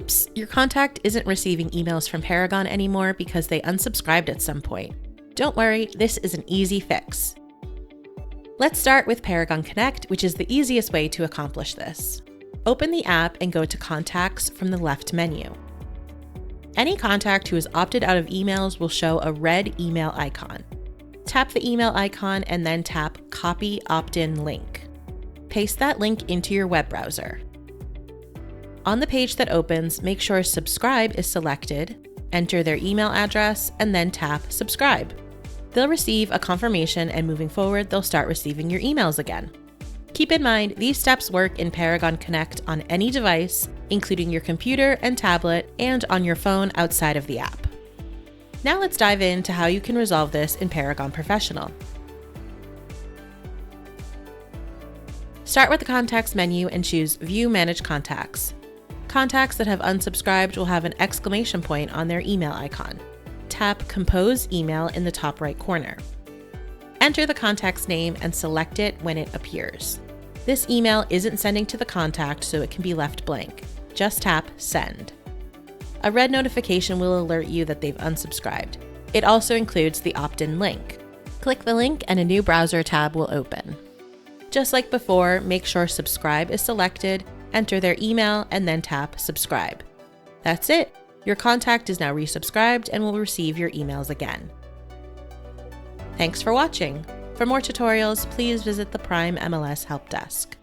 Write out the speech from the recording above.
Oops, your contact isn't receiving emails from Paragon anymore because they unsubscribed at some point. Don't worry, this is an easy fix. Let's start with Paragon Connect, which is the easiest way to accomplish this. Open the app and go to Contacts from the left menu. Any contact who has opted out of emails will show a red email icon. Tap the email icon and then tap Copy Opt-in Link. Paste that link into your web browser. On the page that opens, make sure Subscribe is selected, enter their email address, and then tap Subscribe. They'll receive a confirmation, and moving forward, they'll start receiving your emails again. Keep in mind, these steps work in Paragon Connect on any device, including your computer and tablet, and on your phone outside of the app. Now let's dive into how you can resolve this in Paragon Professional. Start with the Contacts menu and choose View Manage Contacts. Contacts that have unsubscribed will have an exclamation point on their email icon. Tap Compose Email in the top right corner. Enter the contact's name and select it when it appears. This email isn't sending to the contact, so it can be left blank. Just tap Send. A red notification will alert you that they've unsubscribed. It also includes the opt-in link. Click the link and a new browser tab will open. Just like before, make sure Subscribe is selected, enter their email, and then tap Subscribe. That's it. Your contact is now resubscribed and will receive your emails again. Thanks for watching. For more tutorials, please visit the Prime MLS Help Desk.